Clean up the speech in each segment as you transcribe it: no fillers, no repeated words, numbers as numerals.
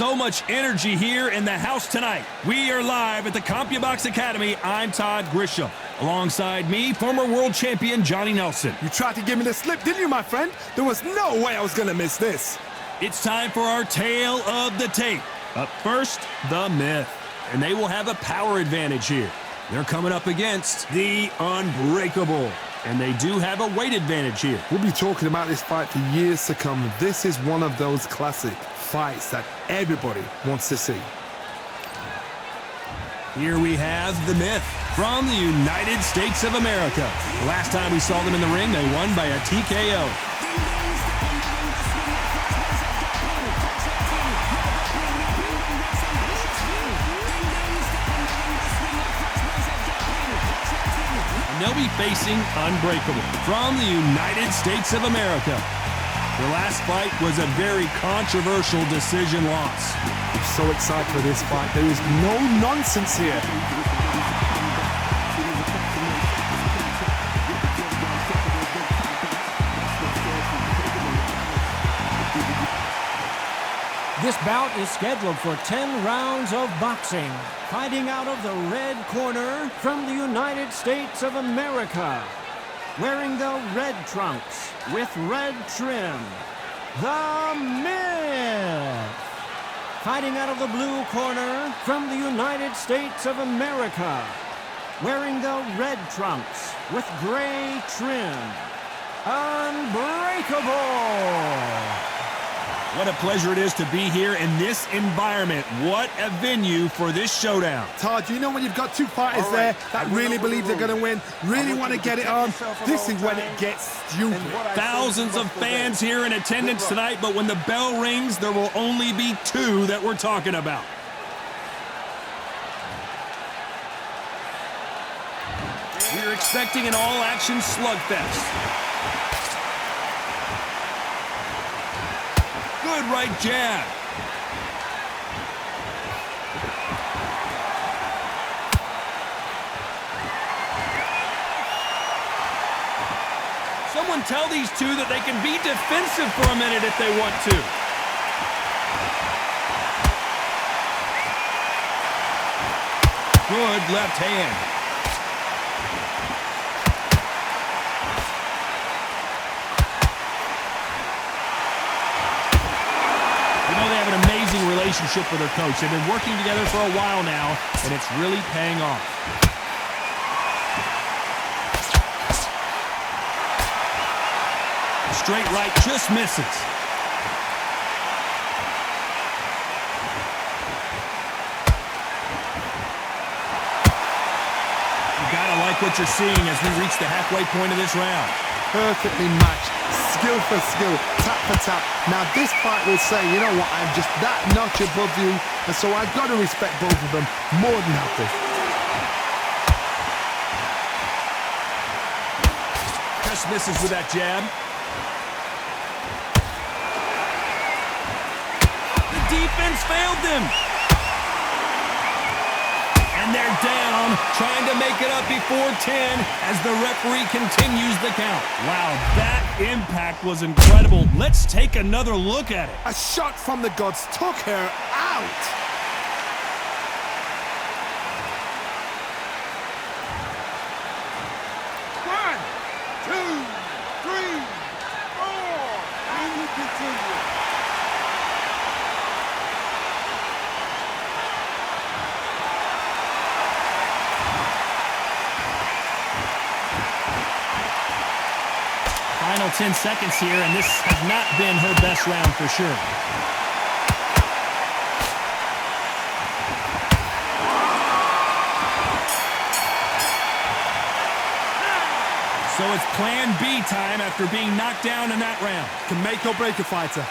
So much energy here in the house tonight. We are live at the Compubox Academy. I'm Todd Grisham. Alongside me, former world champion Johnny Nelson. You tried to give me the slip, didn't you, my friend? There was no way I was going to miss this. It's time for our tale of the tape. Up first, the myth. And they will have a power advantage here. They're coming up against the unbreakable. And they do have a weight advantage here. We'll be talking about this fight for years to come. This is one of those classic fights that everybody wants to see. Here we have the myth from the United States of America. Last time we saw them in the ring, they won by a TKO. They'll be facing Unbreakable from the United States of America. Their last fight was a very controversial decision loss. I'm so excited for this fight. There is no nonsense here. This bout is scheduled for 10 rounds of boxing. Fighting out of the red corner from the United States of America. Wearing the red trunks with red trim, the Myth. Fighting out of the blue corner from the United States of America. Wearing the red trunks with gray trim, Unbreakable. What a pleasure it is to be here in this environment. What a venue for this showdown. Todd, you know when you've got two fighters there that really believe they're going to win, really want to get it on, this is when it gets stupid. Thousands of fans here in attendance tonight, but when the bell rings, there will only be two that we're talking about. We're expecting an all-action slugfest. Good right jab. Someone tell these two that they can be defensive for a minute if they want to. Good left hand. Relationship with their coach. They've been working together for a while now, and it's really paying off. Straight right just misses. You gotta like what you're seeing as we reach the halfway point of this round. Perfectly matched, skill for skill, tap for tap. Now this fight will say, you know what, I'm just that notch above you, and so I've got to respect both of them more than happy. Just misses with that jab. The defense failed them. And they're down, trying to make it up before 10 as the referee continues the count. Wow, that impact was incredible. Let's take another look at it. A shot from the gods took her out. One, two, three, four, and we continue. Final 10 seconds here, and this has not been her best round for sure. So it's plan B time after being knocked down in that round. Can make or break a fighter.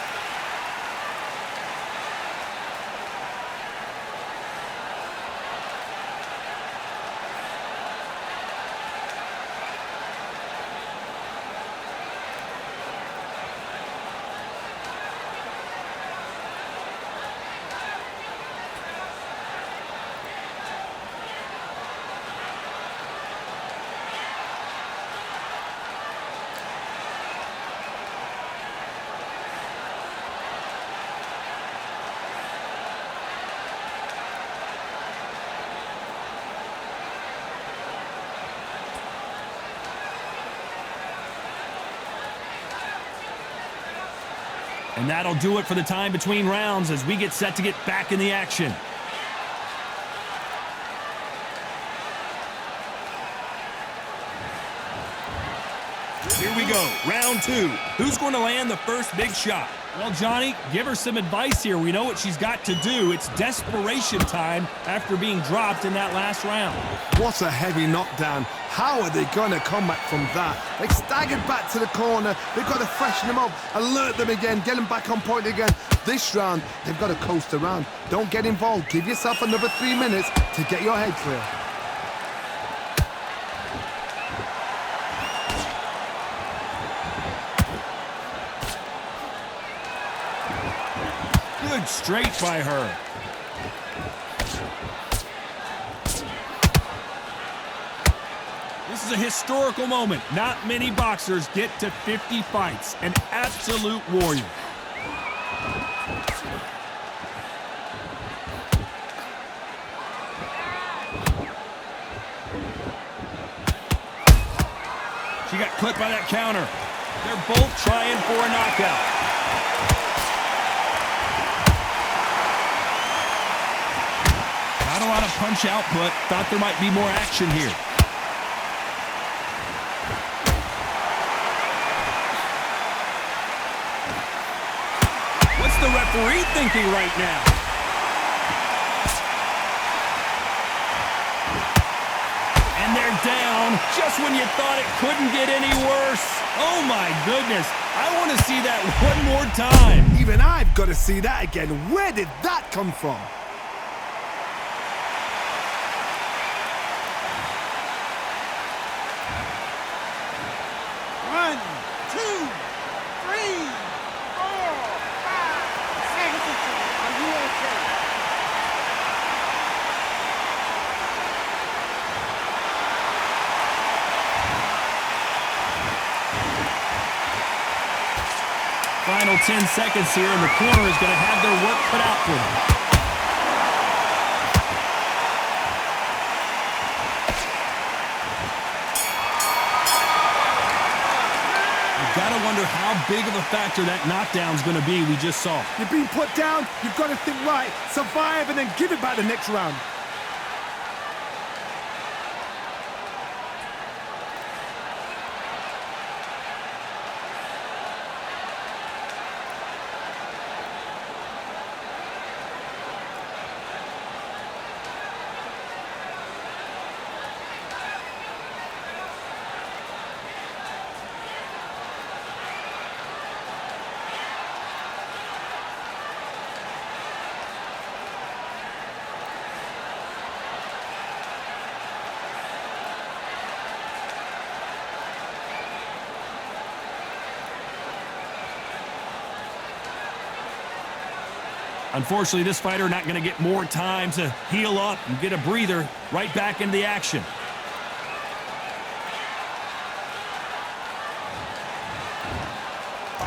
And that'll do it for the time between rounds as we get set to get back in the action. Here we go, round 2. Who's going to land the first big shot? Well, Johnny, give her some advice here. We know what she's got to do. It's desperation time after being dropped in that last round. What a heavy knockdown. How are they going to come back from that? They staggered back to the corner. They've got to freshen them up, alert them again, get them back on point again. This round, they've got to coast around. Don't get involved. Give yourself another 3 minutes to get your head clear. Good straight by her. This is a historical moment. Not many boxers get to 50 fights. An absolute warrior. She got clipped by that counter. They're both trying for a knockout. Not a lot of punch output. Thought there might be more action here. What's the referee thinking right now? And they're down just when you thought it couldn't get any worse. Oh my goodness. I want to see that one more time. Even I've got to see that again. Where did that come from? Final 10 seconds here, and the corner is going to have their work cut out for them. You've got to wonder how big of a factor that knockdown's going to be we just saw. You're being put down, you've got to think right, survive, and then give it back the next round. Unfortunately, this fighter not going to get more time to heal up and get a breather right back into the action.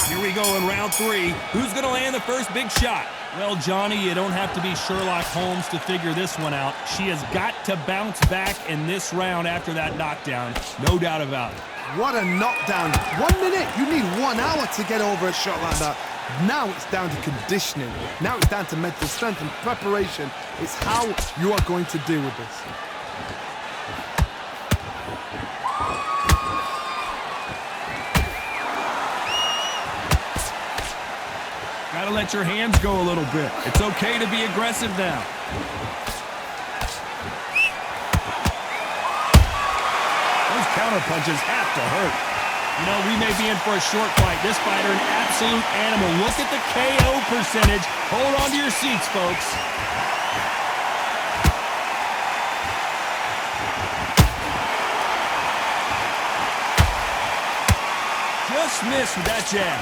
Here we go in round 3. Who's going to land the first big shot? Well, Johnny, you don't have to be Sherlock Holmes to figure this one out. She has got to bounce back in this round after that knockdown. No doubt about it. What a knockdown. 1 minute, you need 1 hour to get over a shot like that. Now it's down to conditioning. Now it's down to mental strength and preparation. It's how you are going to deal with this. Gotta let your hands go a little bit. It's okay to be aggressive now. Those counter punches have to hurt. You know, we may be in for a short fight. This fighter, an absolute animal. Look at the KO percentage. Hold on to your seats, folks. Just missed with that jab.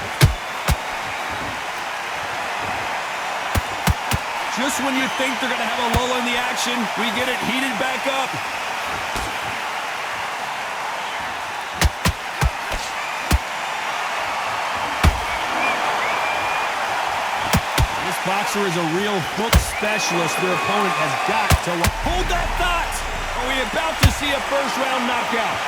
Just when you think they're going to have a lull in the action, we get it heated back up. Boxer is a real hook specialist. Their opponent has got to hold that thought. Are we about to see a first-round knockout?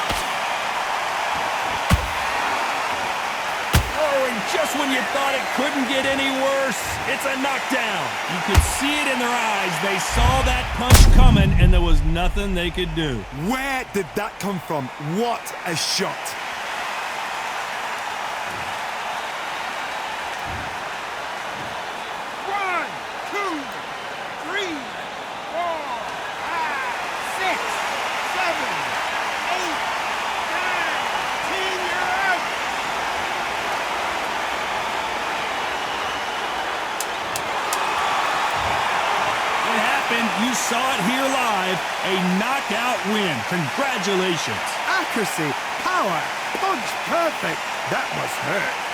Oh, just when you thought it couldn't get any worse, it's a knockdown. You could see it in their eyes. They saw that punch coming, and there was nothing they could do. Where did that come from? What a shot. You saw it here live, a knockout win. Congratulations. Accuracy, power, punch perfect. That must hurt.